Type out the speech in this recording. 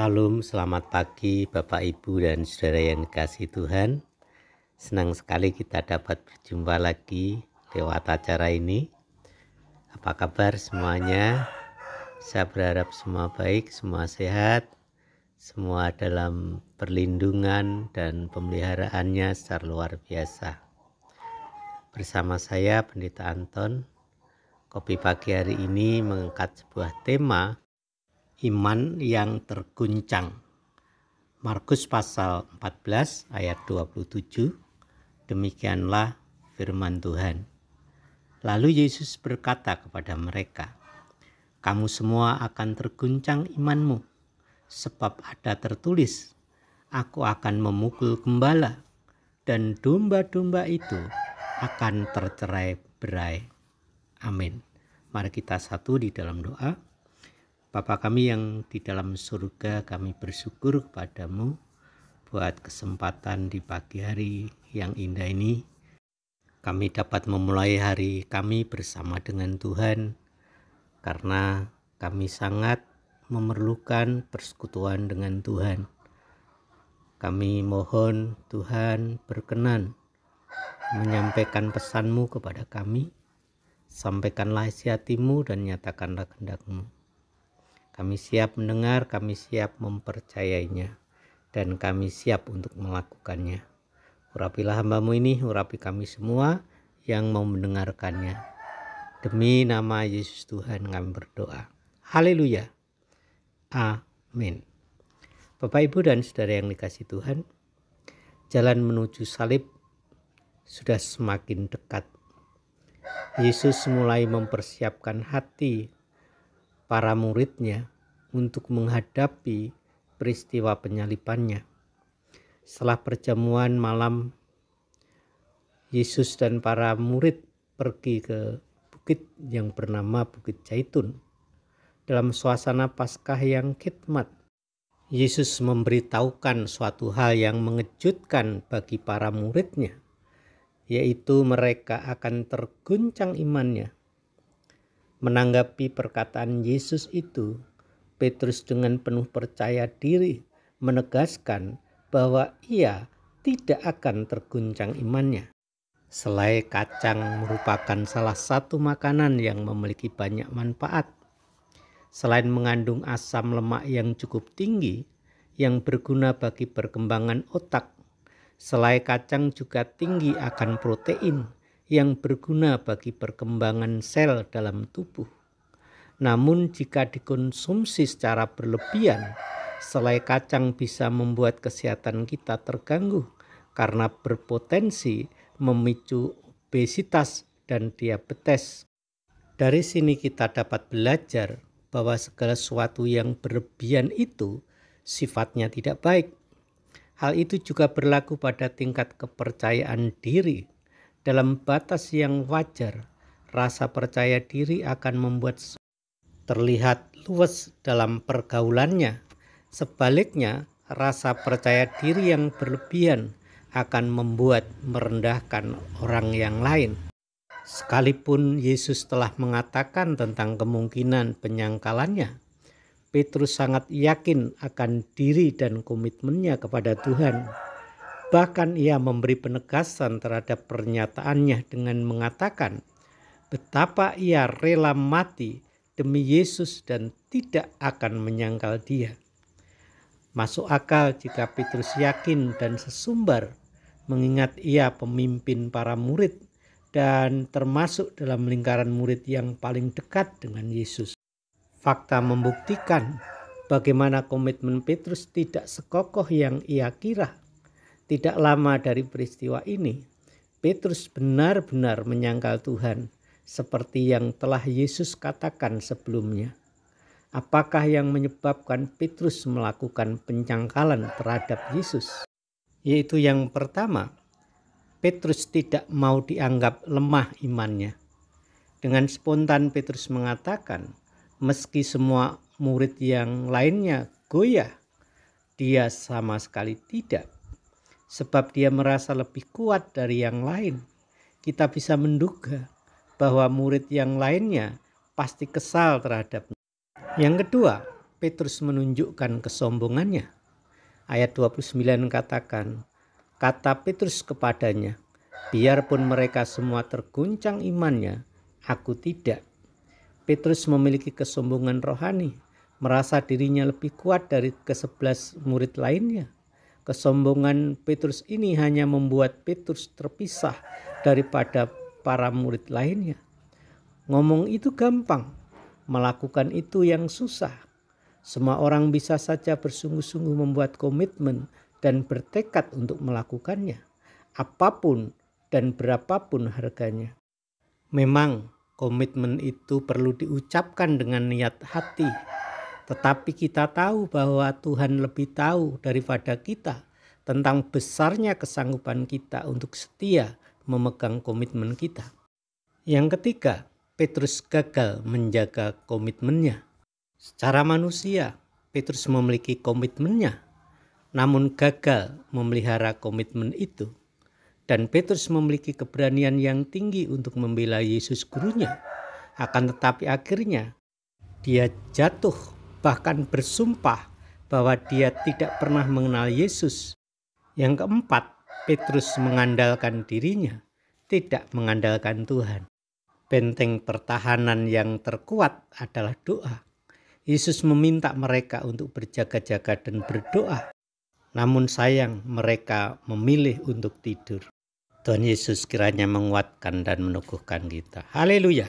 Salam, selamat pagi Bapak Ibu dan Saudara yang dikasihi Tuhan. Senang sekali kita dapat berjumpa lagi lewat acara ini. Apa kabar semuanya? Saya berharap semua baik, semua sehat, semua dalam perlindungan dan pemeliharaannya secara luar biasa. Bersama saya Pendeta Anton, Kopi Pagi hari ini mengangkat sebuah tema iman yang terguncang. Markus pasal 14 ayat 27, demikianlah firman Tuhan. Lalu Yesus berkata kepada mereka, kamu semua akan terguncang imanmu, sebab ada tertulis, aku akan memukul gembala, dan domba-domba itu akan tercerai-berai. Amin. Mari kita satu di dalam doa. Bapa kami yang di dalam surga, kami bersyukur kepadamu buat kesempatan di pagi hari yang indah ini. Kami dapat memulai hari kami bersama dengan Tuhan, karena kami sangat memerlukan persekutuan dengan Tuhan. Kami mohon Tuhan berkenan menyampaikan pesan-Mu kepada kami. Sampaikanlah isi hati-Mu dan nyatakanlah kehendak-Mu. Kami siap mendengar, kami siap mempercayainya, dan kami siap untuk melakukannya. Urapilah hamba-Mu ini, urapi kami semua yang mau mendengarkannya. Demi nama Yesus Tuhan kami berdoa. Haleluya. Amin. Bapak, Ibu, dan Saudara yang dikasihi Tuhan, jalan menuju salib sudah semakin dekat. Yesus mulai mempersiapkan hati para muridnya untuk menghadapi peristiwa penyalibannya. Setelah perjamuan malam, Yesus dan para murid pergi ke bukit yang bernama Bukit Zaitun. Dalam suasana Paskah yang khidmat, Yesus memberitahukan suatu hal yang mengejutkan bagi para muridnya, yaitu mereka akan terguncang imannya. Menanggapi perkataan Yesus itu, Petrus dengan penuh percaya diri menegaskan bahwa ia tidak akan terguncang imannya. Selai kacang merupakan salah satu makanan yang memiliki banyak manfaat. Selain mengandung asam lemak yang cukup tinggi yang berguna bagi perkembangan otak, selai kacang juga tinggi akan protein yang berguna bagi perkembangan sel dalam tubuh. Namun jika dikonsumsi secara berlebihan, selai kacang bisa membuat kesehatan kita terganggu karena berpotensi memicu obesitas dan diabetes. Dari sini kita dapat belajar bahwa segala sesuatu yang berlebihan itu sifatnya tidak baik. Hal itu juga berlaku pada tingkat kepercayaan diri. Dalam batas yang wajar, rasa percaya diri akan membuat terlihat luwes dalam pergaulannya. Sebaliknya, rasa percaya diri yang berlebihan akan membuat merendahkan orang yang lain. Sekalipun Yesus telah mengatakan tentang kemungkinan penyangkalannya, Petrus sangat yakin akan diri dan komitmennya kepada Tuhan. Bahkan ia memberi penegasan terhadap pernyataannya dengan mengatakan betapa ia rela mati demi Yesus dan tidak akan menyangkal dia. Masuk akal jika Petrus yakin dan sesumbar, mengingat ia pemimpin para murid dan termasuk dalam lingkaran murid yang paling dekat dengan Yesus. Fakta membuktikan bagaimana komitmen Petrus tidak sekokoh yang ia kira. Tidak lama dari peristiwa ini, Petrus benar-benar menyangkal Tuhan seperti yang telah Yesus katakan sebelumnya. Apakah yang menyebabkan Petrus melakukan penyangkalan terhadap Yesus? Yaitu yang pertama, Petrus tidak mau dianggap lemah imannya. Dengan spontan Petrus mengatakan, meski semua murid yang lainnya goyah, dia sama sekali tidak. Sebab dia merasa lebih kuat dari yang lain. Kita bisa menduga bahwa murid yang lainnya pasti kesal terhadapnya. Yang kedua, Petrus menunjukkan kesombongannya? Ayat 29 katakan, kata Petrus kepadanya, biarpun mereka semua terguncang imannya, aku tidak. Petrus memiliki kesombongan rohani, merasa dirinya lebih kuat dari ke-11 murid lainnya. Kesombongan Petrus ini hanya membuat Petrus terpisah daripada para murid lainnya. Ngomong itu gampang, melakukan itu yang susah. Semua orang bisa saja bersungguh-sungguh membuat komitmen dan bertekad untuk melakukannya, apapun dan berapapun harganya. Memang komitmen itu perlu diucapkan dengan niat hati. Tetapi kita tahu bahwa Tuhan lebih tahu daripada kita tentang besarnya kesanggupan kita untuk setia memegang komitmen kita. Yang ketiga, Petrus gagal menjaga komitmennya. Secara manusia, Petrus memiliki komitmennya, namun gagal memelihara komitmen itu. Dan Petrus memiliki keberanian yang tinggi untuk membela Yesus gurunya. Akan tetapi akhirnya dia jatuh, bahkan bersumpah bahwa dia tidak pernah mengenal Yesus. Yang keempat, Petrus mengandalkan dirinya, tidak mengandalkan Tuhan. Benteng pertahanan yang terkuat adalah doa. Yesus meminta mereka untuk berjaga-jaga dan berdoa. Namun sayang, mereka memilih untuk tidur. Tuhan Yesus kiranya menguatkan dan meneguhkan kita. Haleluya.